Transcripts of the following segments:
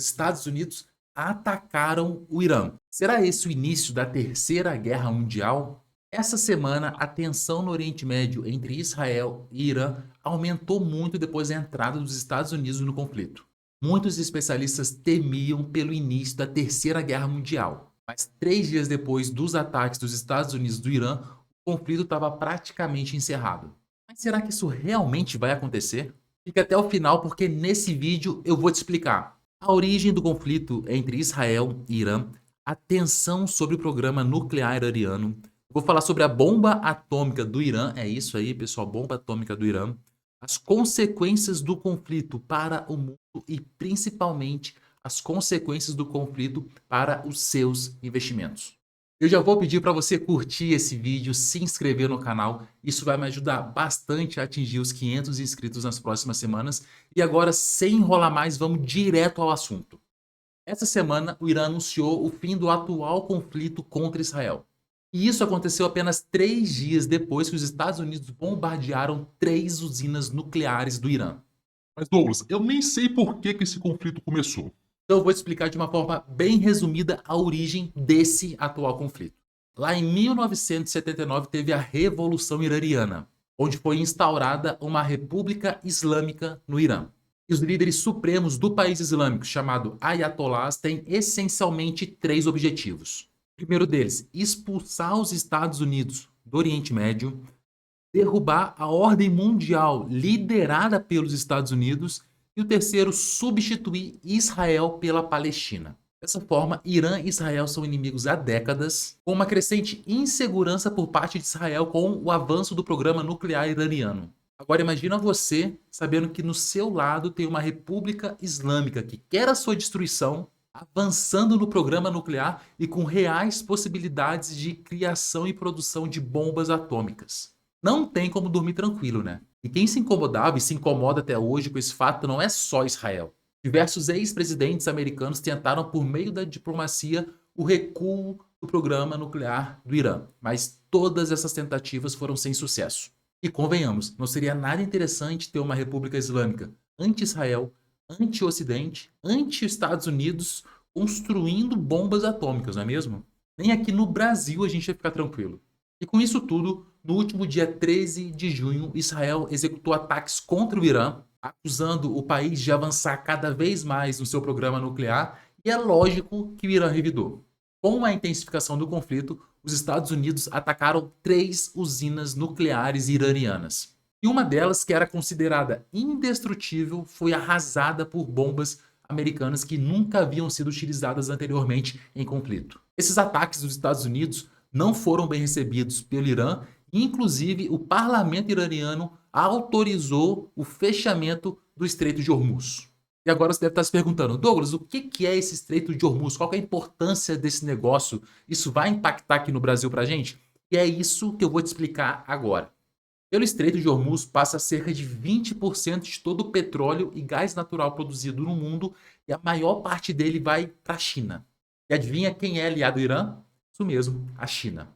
os Estados Unidos atacaram o Irã. Será esse o início da Terceira Guerra Mundial? Essa semana, a tensão no Oriente Médio entre Israel e Irã aumentou muito depois da entrada dos Estados Unidos no conflito. Muitos especialistas temiam pelo início da Terceira Guerra Mundial, mas 3 dias depois dos ataques dos Estados Unidos do Irã, o conflito estava praticamente encerrado. Mas será que isso realmente vai acontecer? Fique até o final porque nesse vídeo eu vou te explicar a origem do conflito entre Israel e Irã, a tensão sobre o programa nuclear iraniano. Vou falar sobre a bomba atômica do Irã, é isso aí, pessoal, bomba atômica do Irã, as consequências do conflito para o mundo e principalmente as consequências do conflito para os seus investimentos. Eu já vou pedir para você curtir esse vídeo, se inscrever no canal, isso vai me ajudar bastante a atingir os 500 inscritos nas próximas semanas. E agora, sem enrolar mais, vamos direto ao assunto. Essa semana, o Irã anunciou o fim do atual conflito contra Israel. E isso aconteceu apenas 3 dias depois que os Estados Unidos bombardearam 3 usinas nucleares do Irã. Mas Douglas, eu nem sei por que esse conflito começou. Então eu vou te explicar de uma forma bem resumida a origem desse atual conflito. Lá em 1979 teve a Revolução Iraniana, onde foi instaurada uma república islâmica no Irã. E os líderes supremos do país islâmico, chamado Ayatollahs, têm essencialmente 3 objetivos. O primeiro deles, expulsar os Estados Unidos do Oriente Médio, derrubar a ordem mundial liderada pelos Estados Unidos e o terceiro, substituir Israel pela Palestina. Dessa forma, Irã e Israel são inimigos há décadas, com uma crescente insegurança por parte de Israel com o avanço do programa nuclear iraniano. Agora imagina você sabendo que no seu lado tem uma república islâmica que quer a sua destruição, avançando no programa nuclear e com reais possibilidades de criação e produção de bombas atômicas. Não tem como dormir tranquilo, né? E quem se incomodava e se incomoda até hoje com esse fato não é só Israel. Diversos ex-presidentes americanos tentaram, por meio da diplomacia, o recuo do programa nuclear do Irã, mas todas essas tentativas foram sem sucesso. E convenhamos, não seria nada interessante ter uma república islâmica anti-Israel, anti-Ocidente, anti-Estados Unidos, construindo bombas atômicas, não é mesmo? Nem aqui no Brasil a gente vai ficar tranquilo. E com isso tudo, no último dia 13 de junho, Israel executou ataques contra o Irã, acusando o país de avançar cada vez mais no seu programa nuclear, e é lógico que o Irã revidou. Com a intensificação do conflito, os Estados Unidos atacaram 3 usinas nucleares iranianas. E uma delas, que era considerada indestrutível, foi arrasada por bombas americanas que nunca haviam sido utilizadas anteriormente em conflito. Esses ataques dos Estados Unidos não foram bem recebidos pelo Irã, e inclusive o parlamento iraniano autorizou o fechamento do Estreito de Hormuz. E agora você deve estar se perguntando, Douglas, o que é esse Estreito de Hormuz? Qual é a importância desse negócio? Isso vai impactar aqui no Brasil para a gente? E é isso que eu vou te explicar agora. Pelo Estreito de Hormuz passa cerca de 20% de todo o petróleo e gás natural produzido no mundo, e a maior parte dele vai para a China. E adivinha quem é aliado do Irã? Isso mesmo, a China.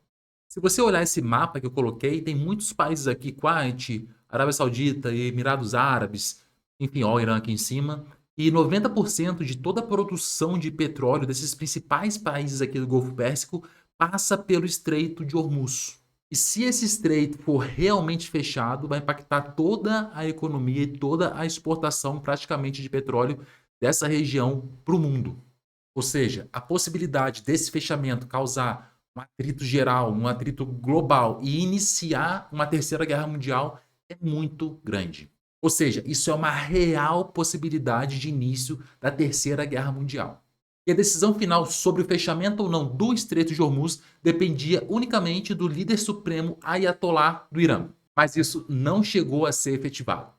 Se você olhar esse mapa que eu coloquei, tem muitos países aqui, Kuwait, Arábia Saudita e Emirados Árabes, enfim, ó, o Irã aqui em cima. E 90% de toda a produção de petróleo desses principais países aqui do Golfo Pérsico passa pelo Estreito de Hormuz. E se esse estreito for realmente fechado, vai impactar toda a economia e toda a exportação praticamente de petróleo dessa região para o mundo. Ou seja, a possibilidade desse fechamento causar um atrito geral, um atrito global e iniciar uma terceira guerra mundial é muito grande. Ou seja, isso é uma real possibilidade de início da terceira guerra mundial. E a decisão final sobre o fechamento ou não do Estreito de Hormuz dependia unicamente do líder supremo Ayatollah do Irã. Mas isso não chegou a ser efetivado.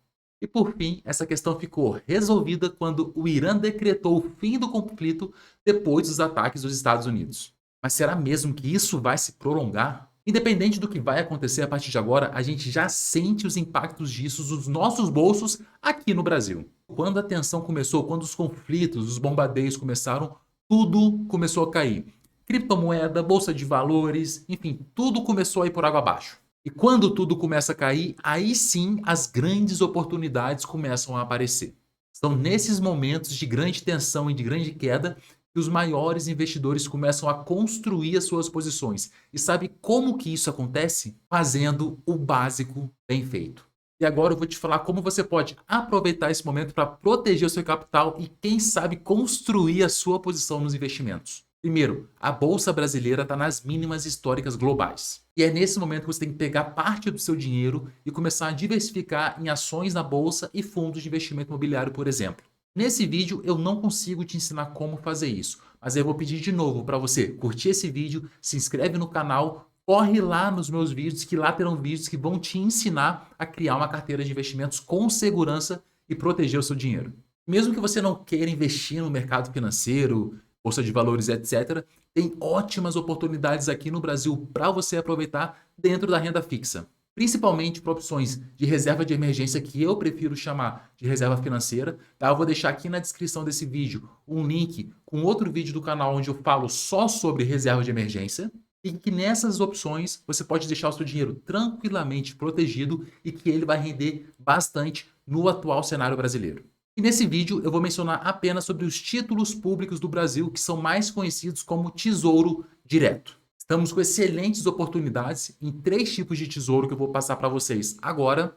E por fim, essa questão ficou resolvida quando o Irã decretou o fim do conflito depois dos ataques dos Estados Unidos. Mas será mesmo que isso vai se prolongar? Independente do que vai acontecer a partir de agora, a gente já sente os impactos disso nos nossos bolsos aqui no Brasil. Quando a tensão começou, quando os conflitos, os bombardeios começaram, tudo começou a cair. Criptomoeda, bolsa de valores, enfim, tudo começou a ir por água abaixo. E quando tudo começa a cair, aí sim as grandes oportunidades começam a aparecer. São nesses momentos de grande tensão e de grande queda que os maiores investidores começam a construir as suas posições. E sabe como que isso acontece? Fazendo o básico bem feito. E agora eu vou te falar como você pode aproveitar esse momento para proteger o seu capital e, quem sabe, construir a sua posição nos investimentos. Primeiro, a Bolsa Brasileira está nas mínimas históricas globais. E é nesse momento que você tem que pegar parte do seu dinheiro e começar a diversificar em ações na Bolsa e fundos de investimento imobiliário, por exemplo. Nesse vídeo eu não consigo te ensinar como fazer isso, mas eu vou pedir de novo para você curtir esse vídeo, se inscreve no canal, corre lá nos meus vídeos, que lá terão vídeos que vão te ensinar a criar uma carteira de investimentos com segurança e proteger o seu dinheiro. Mesmo que você não queira investir no mercado financeiro, bolsa de valores, etc., tem ótimas oportunidades aqui no Brasil para você aproveitar dentro da renda fixa. Principalmente para opções de reserva de emergência, que eu prefiro chamar de reserva financeira. Tá? Eu vou deixar aqui na descrição desse vídeo um link com outro vídeo do canal onde eu falo só sobre reserva de emergência. E que nessas opções você pode deixar o seu dinheiro tranquilamente protegido e que ele vai render bastante no atual cenário brasileiro. E nesse vídeo eu vou mencionar apenas sobre os títulos públicos do Brasil que são mais conhecidos como Tesouro Direto. Estamos com excelentes oportunidades em 3 tipos de tesouro que eu vou passar para vocês agora.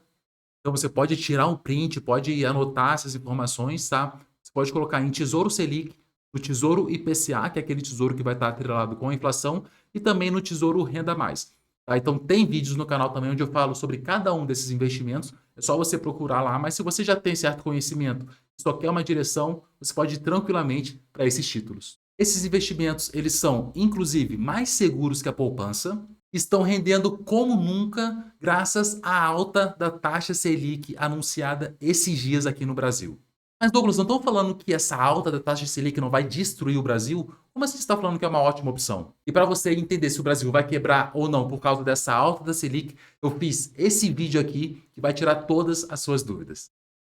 Então você pode tirar um print, pode anotar essas informações, tá? Você pode colocar em Tesouro Selic, no Tesouro IPCA, que é aquele tesouro que vai estar atrelado com a inflação, e também no Tesouro Renda Mais. Tá? Então tem vídeos no canal também onde eu falo sobre cada um desses investimentos. É só você procurar lá, mas se você já tem certo conhecimento e só quer uma direção, você pode ir tranquilamente para esses títulos. Esses investimentos, eles são, inclusive, mais seguros que a poupança, estão rendendo como nunca graças à alta da taxa Selic anunciada esses dias aqui no Brasil. Mas, Douglas, não estão falando que essa alta da taxa Selic não vai destruir o Brasil? Como assim você está falando que é uma ótima opção? E para você entender se o Brasil vai quebrar ou não por causa dessa alta da Selic, eu fiz esse vídeo aqui que vai tirar todas as suas dúvidas.